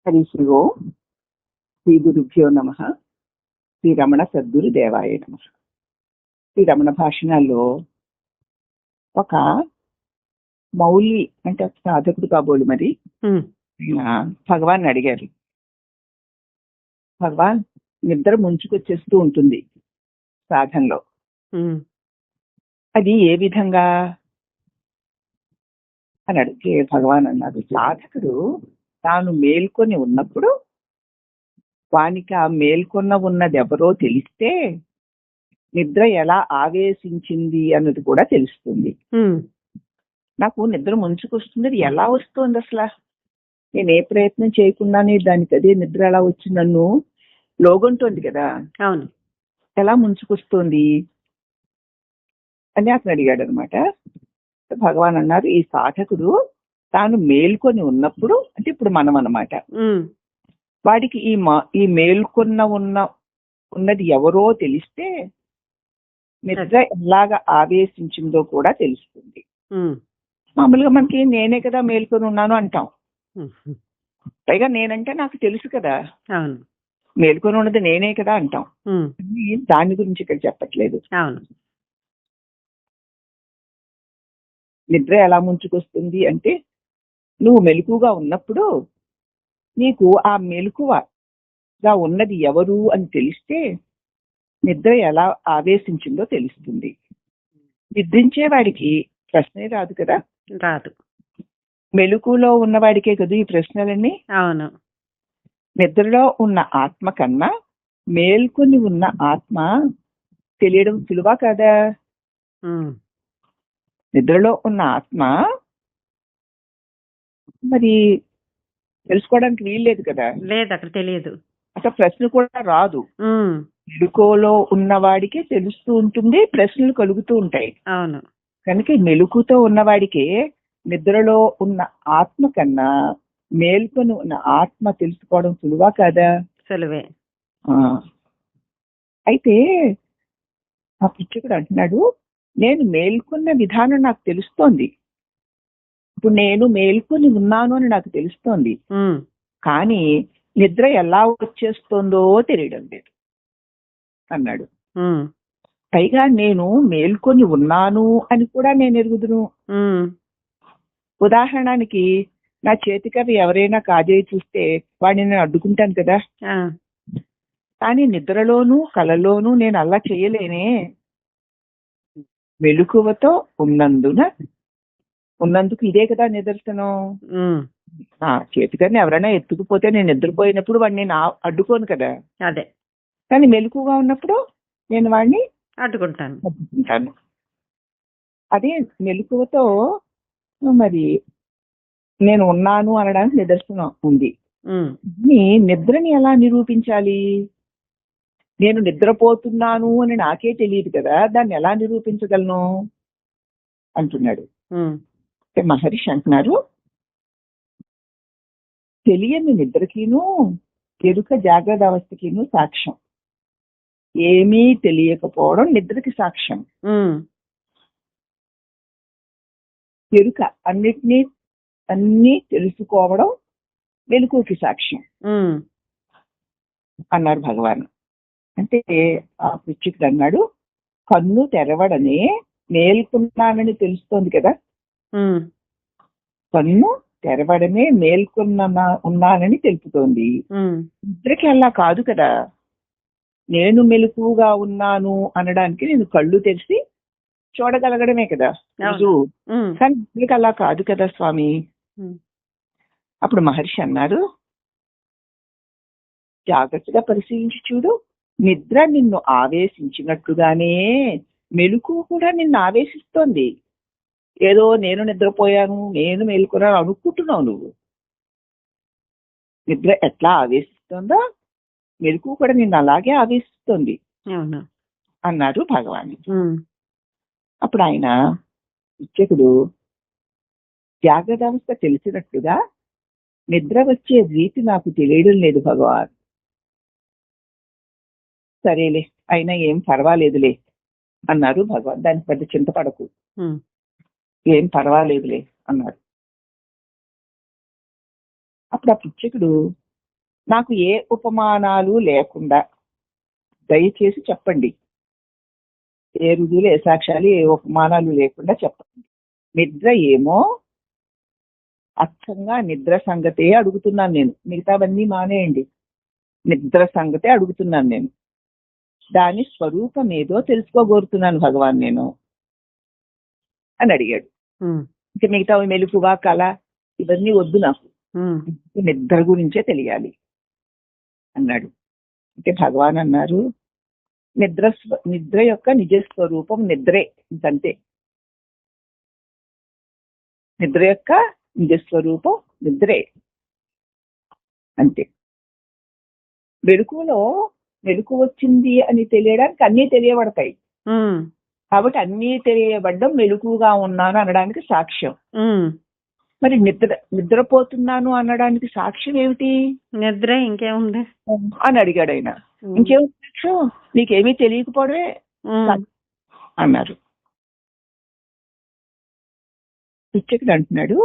హరి శ్రీ ఓం శ్రీ గురుభ్యో నమ. శ్రీ రమణ సద్గురు దేవాయ నమ. శ్రీ రమణ భాషణాల్లో ఒక మౌలి అంటే ఒక సాధకుడు కాబోలు మరి భగవాన్ అడిగారు, భగవాన్ నిద్ర ముంచుకొచ్చేస్తూ ఉంటుంది సాధనలో, అది ఏ విధంగా అని అడిగితే భగవాన్ అన్నారు, సాధకుడు తాను మేల్కొని ఉన్నప్పుడు వానికి ఆ మేల్కొన్న ఉన్నది ఎవరో తెలిస్తే నిద్ర ఎలా ఆవేశించింది అన్నది కూడా తెలుస్తుంది. నాకు నిద్ర ముంచుకొస్తుంది, అది ఎలా వస్తుంది అసలు, నేను ఏ ప్రయత్నం చేయకుండానే దానికి అదే నిద్ర ఎలా వచ్చి నన్ను లోగొంటుంది కదా, అవును, ఎలా ముంచుకొస్తుంది అని అతను అడిగాడు అనమాట. భగవాన్ అన్నారు, ఈ సాధకుడు తాను మేల్కొని ఉన్నప్పుడు, అంటే ఇప్పుడు మనం అన్నమాట, వాడికి ఈ మేల్కొన్న ఉన్నది ఎవరో తెలిస్తే నిద్ర ఎలాగా ఆవేశించిందో కూడా తెలుస్తుంది. మామూలుగా మనకి నేనే కదా మేల్కొని ఉన్నాను అంటాం, పైగా నేనంటే నాకు తెలుసు కదా, మేల్కొని ఉన్నది నేనే కదా అంటాం. దాని గురించి ఇక్కడ చెప్పట్లేదు. నిద్ర ఎలా ముంచుకొస్తుంది అంటే, నువ్వు మెలకుగా ఉన్నప్పుడు నీకు ఆ మెలకువగా ఉన్నది ఎవరు అని తెలిస్తే నిద్ర ఎలా ఆవేశించిందో తెలుస్తుంది. నిద్రించేవాడికి ప్రశ్నే రాదు కదా, రాదు. మెలకులో ఉన్నవాడికే కదా ఈ ప్రశ్నలన్నీ. అవును. నిద్రలో ఉన్న ఆత్మ కన్నా మేల్కొని ఉన్న ఆత్మ తెలియడం సులువా కదా. నిద్రలో ఉన్న ఆత్మ మరి తెలుసుకోవడానికి వీల్లేదు కదా, లేదు, అక్కడ తెలియదు, అసలు ప్రశ్న కూడా రాదు. మెలుకులో ఉన్నవాడికే తెలుస్తూ ఉంటుంది, ప్రశ్నలు కలుగుతూ ఉంటాయి. అవును. కనుక మెలుకుతో ఉన్నవాడికే నిద్రలో ఉన్న ఆత్మ కన్నా మేల్కొని ఉన్న ఆత్మ తెలుసుకోవడం సులువా కదా. సులువే. అయితే ఆ పిచ్చుకుడు అంటున్నాడు, నేను మేల్కొన్న విధానం నాకు తెలుస్తోంది, ఇప్పుడు నేను మేల్కొని ఉన్నాను అని నాకు తెలుస్తోంది, కానీ నిద్ర ఎలా వచ్చేస్తుందో తెలియడం లేదు అన్నాడు. పైగా నేను మేల్కొని ఉన్నాను అని కూడా నేను ఎరుగుదును. ఉదాహరణకి నా చేతికర్ర ఎవరైనా కాజేయి చూస్తే వాడిని నేను అడ్డుకుంటాను కదా, కానీ నిద్రలోనూ కలలోనూ నేను అలా చేయలేనే. మెలకువతో ఉన్నందుకు ఇదే కదా నిదర్శనం. చేతికర్రని ఎవరైనా ఎత్తుకుపోతే నేను నిద్రపోయినప్పుడు వాడిని నేను అడ్డుకోను కదా, అదే. కానీ మెలకుగా ఉన్నప్పుడు నేను వాడిని అడ్డుకుంటాను. అదే మెలకువతో మరి నేను ఉన్నాను అనడానికి నిదర్శనం ఉంది. నిద్రని ఎలా నిరూపించాలి? నేను నిద్రపోతున్నాను అని నాకే తెలియదు కదా, దాన్ని ఎలా నిరూపించగలను అంటున్నాడు. మహర్షి అంటున్నారు, తెలియని నిద్రకిను ఎరుక జాగ్రత్త అవస్థకిను సాక్ష్యం. ఏమీ తెలియకపోవడం నిద్రకి సాక్ష్యం, ఎరుక అన్ని తెలుసుకోవడం మెలకువకి సాక్ష్యం అన్నారు భగవాన్. అంటే ఆ పిచ్చుకుడు అన్నాడు, కన్ను తెరవడనే మేల్కొన్నానని తెలుస్తోంది కదా, కన్ను తెరవడమే ఉన్నానని తెలుపుతోంది. నిద్రకి అలా కాదు కదా, నేను మెలకుగా ఉన్నాను అనడానికి నేను కళ్ళు తెరిచి చూడగలగడమే కదా రోజు, కానీ నిద్రకి అలా కాదు కదా స్వామి. అప్పుడు మహర్షి అన్నారు, జాగ్రత్తగా పరిశీలించి చూడు, నిద్ర నిన్ను ఆవేశించినట్టుగానే మెలుకు కూడా నిన్ను ఆవేశిస్తోంది. ఏదో నేను నిద్రపోయాను, నేను మేలుకున్నాను అనుకుంటున్నావు నువ్వు. నిద్ర ఎట్లా ఆవేశిస్తోందో మెలుకు కూడా నిన్ను అలాగే ఆవేశిస్తోంది అన్నారు భగవాన్. అప్పుడు ఆయన పిచ్చుకుడు, జాగ్రత్త అవస్థ తెలిసినట్టుగా నిద్ర వచ్చే రీతి నాకు తెలియడం లేదు భగవాన్. సరేలే, అయినా ఏం పర్వాలేదులే అన్నారు భగవాన్. దానికి పెద్ద చింతపడకు, ఏం పర్వాలేదులే అన్నారు. అప్పుడు ఆ పిచ్చుకుడు నాకు ఏ ఉపమానాలు లేకుండా దయచేసి చెప్పండి. ఏ రుజువులు, ఏ సాక్ష్యాలు, ఏ ఉపమానాలు లేకుండా చెప్పండి. నిద్ర ఏమో అచ్చంగా నిద్ర సంగతే అడుగుతున్నాను నేను. మిగతావన్నీ మానేయండి. నిద్ర సంగతే అడుగుతున్నాను నేను. దాని స్వరూపం ఏదో తెలుసుకోగోరుతున్నాను భగవాన్ నేను అని అడిగాడు. ఇంకా మిగతా మెలకువ, కళ ఇవన్నీ వద్దు నాకు, నిద్ర గురించే తెలియాలి అన్నాడు. అంటే భగవాన్ అన్నారు, నిద్ర యొక్క నిజ స్వరూపం నిద్రే, ఇంకంతే. నిద్ర యొక్క నిజ స్వరూపం నిద్రే, అంతే. మెలకు వచ్చింది అని తెలియడానికి అన్నీ తెలియబడతాయి. కాబట్టి అన్నీ తెలియబడ్డం మెలకుగా ఉన్నాను అనడానికి సాక్ష్యం. మరి నిద్రపోతున్నాను అనడానికి సాక్ష్యం ఏమిటి? నిద్ర, ఇంకేముంది అని అడిగాడు ఆయన. ఇంకేం సాక్ష్యం? నీకేమీ తెలియకపోవడమే అన్నారు. శిక్షకుడు అంటున్నాడు,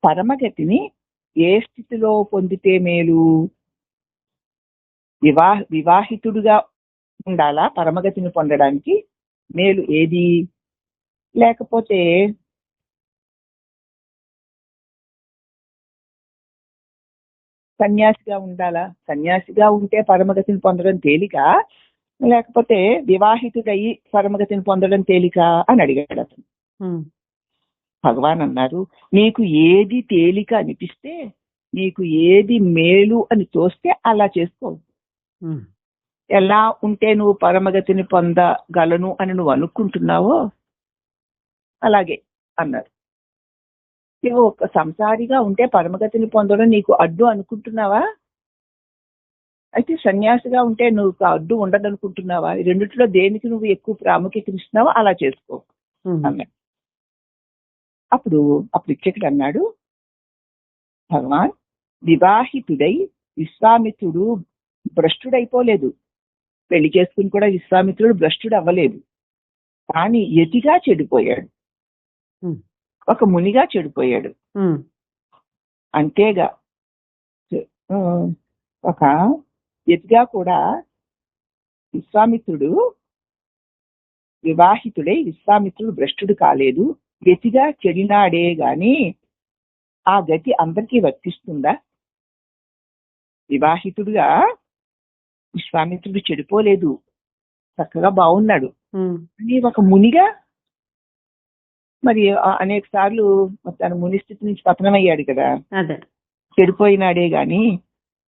పరమగతిని ఏ స్థితిలో పొందితే మేలు? వివాహితుడుగా ఉండాలా పరమగతిని పొందడానికి? మేలు ఏది? లేకపోతే సన్యాసిగా ఉండాలా? సన్యాసిగా ఉంటే పరమగతిని పొందడం తేలిక, లేకపోతే వివాహితుడయి పరమగతిని పొందడం తేలిక అని అడిగాడు అతను. భగవాన్ అన్నారు, నీకు ఏది తేలిక అనిపిస్తే, నీకు ఏది మేలు అని తోస్తే అలా చేసుకో. ఎలా ఉంటే నువ్వు పరమగతిని పొందగలను అని నువ్వు అనుకుంటున్నావో అలాగే అన్నారు. నువ్వు ఒక సంసారిగా ఉంటే పరమగతిని పొందడం నీకు అడ్డు అనుకుంటున్నావా? అయితే సన్యాసిగా ఉంటే నువ్వు అడ్డు ఉండదనుకుంటున్నావా? రెండిట్లో దేనికి నువ్వు ఎక్కువ ప్రాముఖ్యతనిస్తున్నావో అలా చేసుకో అన్నాడు. అప్పుడు ఇచ్చకుడు అన్నాడు, భగవాన్, వివాహితుడై విశ్వామిత్రుడు భ్రష్టుడైపోలేదు. పెళ్లి చేసుకుని కూడా విశ్వామిత్రుడు భ్రష్టుడు అవ్వలేదు. కానీ యతిగా చెడిపోయాడు, ఒక మునిగా చెడిపోయాడు. అంతేగా ఒక యతిగా కూడా వివాహితుడై విశ్వామిత్రుడు భ్రష్టుడు కాలేదు. యతిగా చెడినాడే గాని ఆ గతి అందరికీ వర్తిస్తుందా? వివాహితుడుగా విశ్వామిత్రుడు చెడిపోలేదు, చక్కగా బాగున్నాడు. ఒక మునిగా మరి అనేక సార్లు తన ముని స్థితి నుంచి పతనమయ్యాడు కదా, చెడిపోయినాడే గాని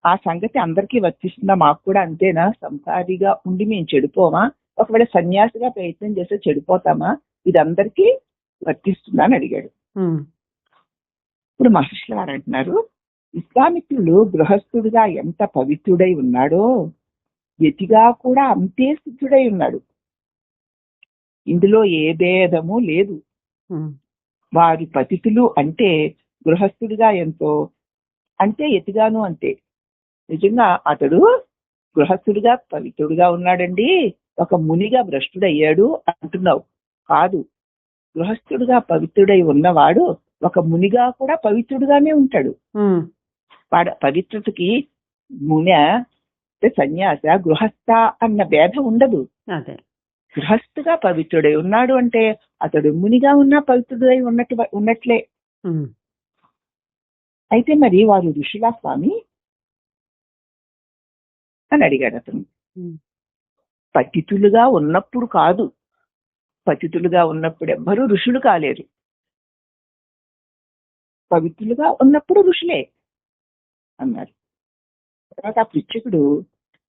ఆ సంగతి అందరికీ వర్తిస్తుందా? మాకు కూడా అంతేనా? సంసారిగా ఉండి మేము చెడిపోమా? ఒకవేళ సన్యాసిగా ప్రయత్నం చేస్తే చెడిపోతామా? ఇది అందరికీ వర్తిస్తుందా అని అడిగాడు. ఇప్పుడు మహర్షుల వారు అంటున్నారు, విశ్వామిత్రుడు గృహస్థుడిగా ఎంత పవిత్రుడై ఉన్నాడో యతిగా కూడా అంతే సిద్ధుడై ఉన్నాడు. ఇందులో ఏ భేదము లేదు. వారి పతితులు అంటే గృహస్థుడిగా ఎంతో అంటే యతిగాను అంతే. నిజంగా అతడు గృహస్థుడిగా పవిత్రుడిగా ఉన్నాడండి, ఒక మునిగా భ్రష్టుడయ్యాడు అంటున్నావు. కాదు, గృహస్థుడిగా పవిత్రుడై ఉన్నవాడు ఒక మునిగా కూడా పవిత్రుడుగానే ఉంటాడు. వాడు పవిత్రతకి మున సన్యాస గృహస్థ అన్న భేదం ఉండదు. గృహస్థుగా పవిత్రుడై ఉన్నాడు అంటే అతడు మునిగా ఉన్నా పవిత్రుడై ఉన్నట్లే. అయితే మరి వారు ఋషులా స్వామి అని అడిగాడు అతను. పతితులుగా ఉన్నప్పుడు కాదు, పతితులుగా ఉన్నప్పుడు ఎవ్వరూ ఋషులు కాలేరు. పవిత్రులుగా ఉన్నప్పుడు ఋషులే అన్నారు. తర్వాత ఆ పృచ్ఛకుడు,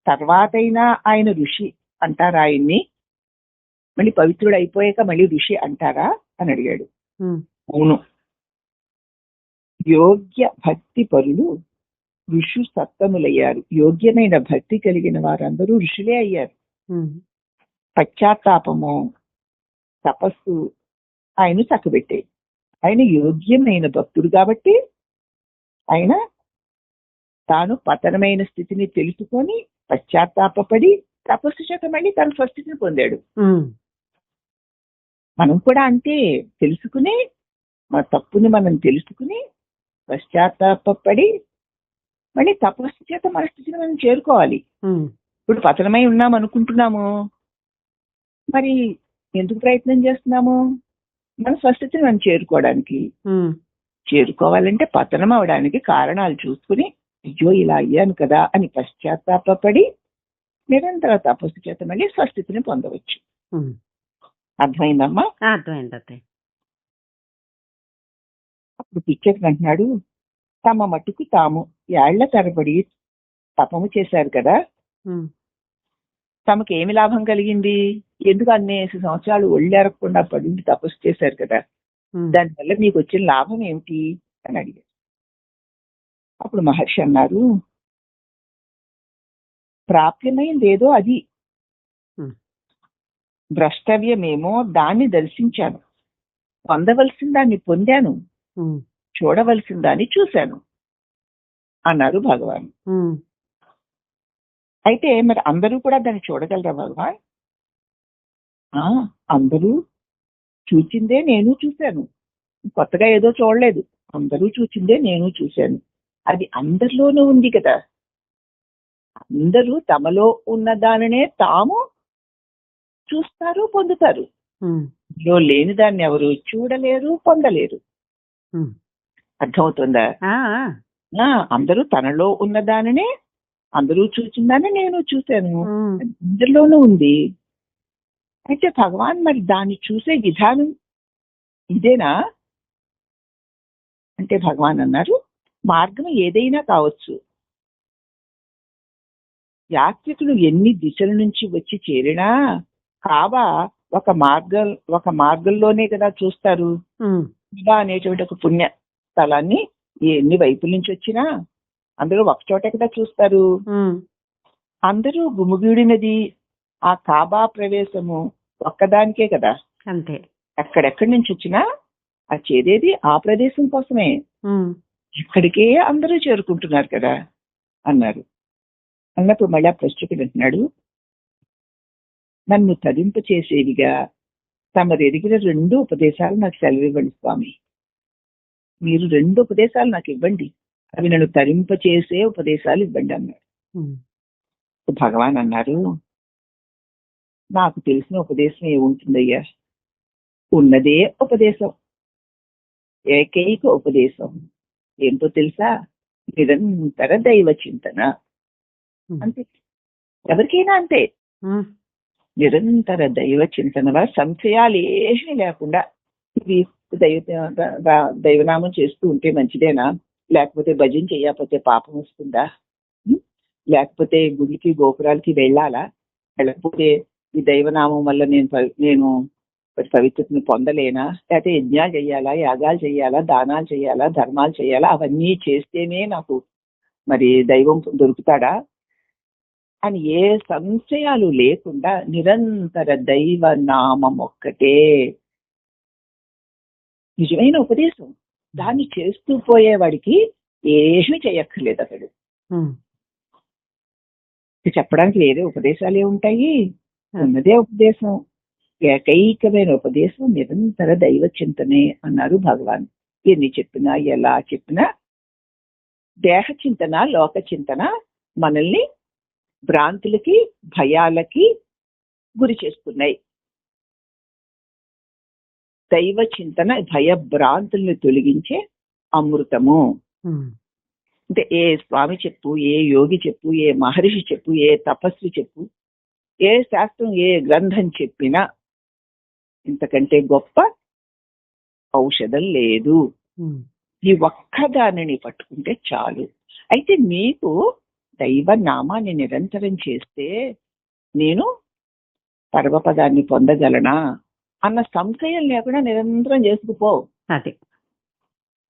తర్వాతైనా ఆయన ఋషి అంటారా? ఆయన్ని మళ్ళీ పవిత్రుడు అయిపోయాక మళ్ళీ ఋషి అంటారా అని అడిగాడు. అవును, యోగ్య భక్తి పరులు ఋషు సత్తములయ్యారు. యోగ్యమైన భక్తి కలిగిన వారందరూ ఋషులే అయ్యారు. పశ్చాత్తాపము, తపస్సు ఆయన చక్కబెట్టే. ఆయన యోగ్యమైన భక్తుడు కాబట్టి ఆయన తాను పతనమైన స్థితిని తెలుసుకొని పశ్చాత్తాపడి తపస్సు చేత మళ్ళీ తన స్వస్థితిని పొందాడు. మనం కూడా అంతే, తెలుసుకుని మన తప్పుని మనం తెలుసుకుని పశ్చాత్తాపడి మళ్ళీ తపస్సు చేత మన స్థితిని మనం చేరుకోవాలి. ఇప్పుడు పతనమై ఉన్నాం అనుకుంటున్నాము, మరి ఎందుకు ప్రయత్నం చేస్తున్నాము? మన స్వస్థితిని మనం చేరుకోవడానికి. చేరుకోవాలంటే పతనం అవడానికి కారణాలు చూసుకుని అయ్యో ఇలా అయ్యాను కదా అని పశ్చాత్తాపడి నిరంతర తపస్సు చేత మళ్ళీ స్వస్థితిని పొందవచ్చు. అర్థమైందమ్మా? అర్థమైంది. అప్పుడు పిక్చర్ అంటున్నాడు, తమ మట్టుకు తాము ఏళ్ల తరబడి తపము చేశారు కదా, తమకు ఏమి లాభం కలిగింది? ఎందుకు అన్నేసి సంవత్సరాలు ఒళ్ళేరకుండా పడి తపస్సు చేశారు కదా, దానివల్ల మీకు వచ్చిన లాభం ఏమిటి అని అడిగారు. అప్పుడు మహర్షి అన్నారు, ప్రాప్యమైంది ఏదో అది, ద్రష్టవ్యమేమో దాన్ని దర్శించాను, పొందవలసిన దాన్ని పొందాను, చూడవలసిన దాన్ని చూశాను అన్నారు భగవాన్. అయితే మరి అందరూ కూడా దాన్ని చూడగలరా భగవాన్? అందరూ చూచిందే నేను చూశాను, కొత్తగా ఏదో చూడలేదు, అందరూ చూచిందే నేను చూశాను. అది అందరిలోనూ ఉంది కదా. అందరూ తమలో ఉన్న దానినే తాము చూస్తారు, పొందుతారు. లో లేని దాన్ని ఎవరు చూడలేరు, పొందలేరు. అర్థమవుతుందా? అందరూ తనలో ఉన్న దానినే అందరూ చూసిందాన్ని నేను చూశాను, అందరిలోనూ ఉంది. అయితే భగవాన్ మరి దాన్ని చూసే విధానం ఇదేనా అంటే భగవాన్ అన్నారు, మార్గం ఏదైనా కావచ్చు. యాత్రికులు ఎన్ని దిశల నుంచి వచ్చి చేరినా కాబా ఒక మార్గంలోనే కదా చూస్తారు. ఇలా అనేటువంటి ఒక పుణ్య స్థలాన్ని ఎన్ని వైపుల నుంచి వచ్చినా అందరూ ఒక చోటే కదా చూస్తారు. అందరూ గుమిగూడినది ఆ కాబా ప్రవేశము ఒక్కదానికే కదా. అంతే. ఎక్కడెక్కడి నుంచి వచ్చినా ఆ చేరేది ఆ ప్రదేశం కోసమే. ఇక్కడికే అందరూ చేరుకుంటున్నారు కదా అన్నారు. అన్నప్పుడు మళ్ళీ ఆ ప్రశ్నకుడు అంటున్నాడు, నన్ను తరింప చేసేవిగా తమరు ఎరిగిన 2 ఉపదేశాలు నాకు సెలవివ్వండి స్వామి. మీరు 2 ఉపదేశాలు నాకు ఇవ్వండి, అవి నన్ను తరింప చేసే ఉపదేశాలు ఇవ్వండి అన్నాడు. భగవాన్ అన్నారు, నాకు తెలిసిన ఉపదేశం ఏముంటుందయ్యా, ఉన్నదే ఉపదేశం, ఏకైక ఉపదేశం. ఏంటో తెలుసా? నిరంతర దైవ చింతన. అంతే, ఎవరికైనా అంతే. నిరంతర దైవ చింతన, సంశయాలు ఏమీ లేకుండా ఇది దైవనామం చేస్తూ ఉంటే మంచిదేనా, లేకపోతే భజన చేయకపోతే పాపం వస్తుందా, లేకపోతే గుడికి గోపురాలకి వెళ్ళాలా, లేకపోతే ఈ దైవనామం వల్ల నేను పవిత్రతను పొందలేనా, లేకపోతే యజ్ఞాలు చేయాలా, యాగాలు చేయాలా, దానాలు చేయాలా, ధర్మాలు చేయాలా, అవన్నీ చేస్తేనే నాకు మరి దైవం దొరుకుతాడా అని ఏ సంశయాలు లేకుండా నిరంతర దైవ నామం ఒక్కటే నిజమైన ఉపదేశం. దాన్ని చేస్తూ పోయేవాడికి ఏమీ చేయక్కర్లేదు. అతడు చెప్పడానికి వేరే ఉపదేశాలు ఏముంటాయి, ఉన్నదే ఉపదేశం, ఏకైకమైన ఉపదేశం, నిరంతర దైవ చింతనే అన్నారు భగవాన్. ఎన్ని చెప్పినా ఎలా చెప్పినా దేహ చింతన, లోక చింతన మనల్ని భ్రాంతులకి, భయాలకి గురి చేస్తున్నాయి. దైవ చింతన భయ భ్రాంతుల్ని తొలగించే అమృతము. అంటే ఏ స్వామి చెప్పు, ఏ యోగి చెప్పు, ఏ మహర్షి చెప్పు, ఏ తపస్వి చెప్పు, ఏ శాస్త్రం, ఏ గ్రంథం చెప్పినా ఇంతకంటే గొప్ప ఔషధం లేదు. ఈ ఒక్కదానిని పట్టుకుంటే చాలు. అయితే మీకు దైవ నామాన్ని నిరంతరం చేస్తే నేను పరమపదాన్ని పొందగలనా అన్న సంశయం లేకుండా నిరంతరం చేసుకుపో. అదే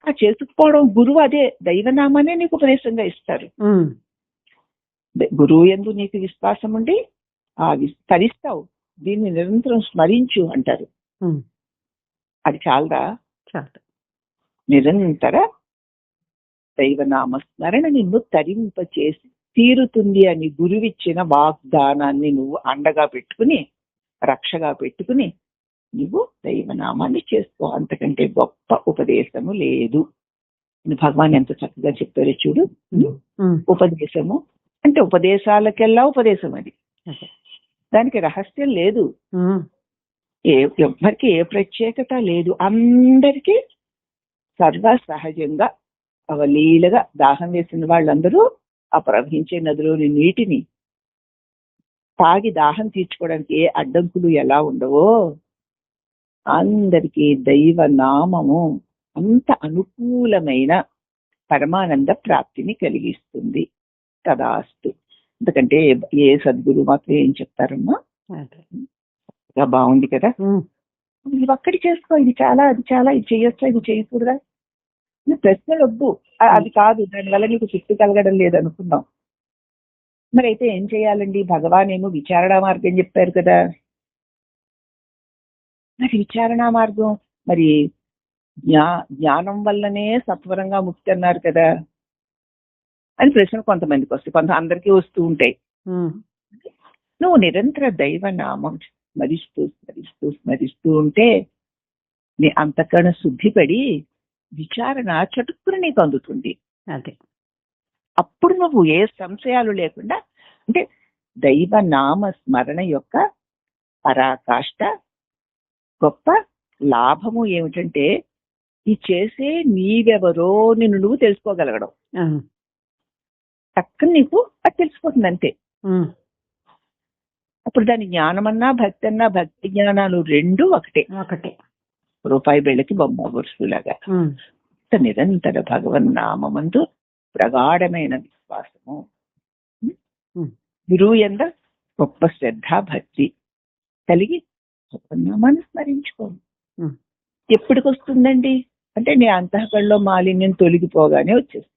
ఆ చేసుకుపోవడం గురువు అదే దైవనామానే నీకు ఉపదేశంగా ఇస్తారు. గురువు యందు నీకు విశ్వాసం ఉండి తరిస్తావు, దీన్ని నిరంతరం స్మరించు అంటారు. అది చాలదా? నిరంతర దైవనామ స్మరణ నిన్ను తరింపచేసి తీరుతుంది అని గురువిచ్చిన వాగ్దానాన్ని నువ్వు అండగా పెట్టుకుని, రక్షగా పెట్టుకుని నువ్వు దైవనామాన్ని చేసుకో. అంతకంటే గొప్ప ఉపదేశము లేదు. భగవాన్ ఎంత చక్కగా చెప్పారో చూడు. ఉపదేశము అంటే ఉపదేశాలకెల్లా ఉపదేశం అది, దానికి రహస్యం లేదు, ఎవ్వరికి ఏ ప్రత్యేకత లేదు, అందరికీ సర్వ సహజంగా అవలీలగా దాహం వేసిన వాళ్ళందరూ ఆ ప్రవహించే నదిలోని నీటిని తాగి దాహం తీర్చుకోవడానికి ఏ అడ్డంకులు ఎలా ఉండవో అందరికీ దైవ నామము అంత అనుకూలమైన పరమానంద ప్రాప్తిని కలిగిస్తుంది. తదాస్తు. ఎందుకంటే ఏ సద్గురు మాత్రం ఏం చెప్తారమ్మా, బాగుంది కదా, ఇది ఒక్కటి చేసుకో, ఇది చాలా, అది చాలా, ఇది చేయొచ్చా, ఇది చేయకూడదా, ప్రశ్నలు వద్దు, అది కాదు, దానివల్ల నీకు శక్తి కలగడం లేదనుకుందాం. మరి అయితే ఏం చేయాలండి? భగవాన్ ఏమో విచారణ మార్గం చెప్పారు కదా, మరి విచారణ మార్గం మరి జ్ఞానం వల్లనే సత్వరంగా ముక్తి అన్నారు కదా అని ప్రశ్న కొంతమందికి వస్తాయి, అందరికీ వస్తూ ఉంటాయి. నువ్వు నిరంతర దైవ నామం స్మరిస్తూ స్మరిస్తూ స్మరిస్తూ ఉంటే నీ అంతఃకరణ శుద్ధిపడి విచారణ చటుక్కున నీకు అందుతుంది. అదే అప్పుడు నువ్వు ఏ సంశయాలు లేకుండా, అంటే దైవ నామ స్మరణ యొక్క పరాకాష్ట గొప్ప లాభము ఏమిటంటే ఈ చేసే నీవెవరో నిన్ను నువ్వు తెలుసుకోగలగడం. చక్కని నీకు అది తెలిసిపోతుంది అంతే. అప్పుడు దాని జ్ఞానమన్నా భక్తి అన్నా, భక్తి జ్ఞానాలు రెండు ఒకటే. రూపాయి బెళ్ళకి బొమ్మ గురుసులాగా నిరంతర భగవన్ నామందు ప్రగాఢమైన విశ్వాసము, గురువు యందు గొప్ప శ్రద్ధ భక్తి కలిగి భగవన్నామాన్ని స్మరించుకోండి. ఎప్పటికి వస్తుందండి అంటే నీ అంతఃకరణలో మాలిన్యం తొలగిపోగానే వచ్చేస్తుంది.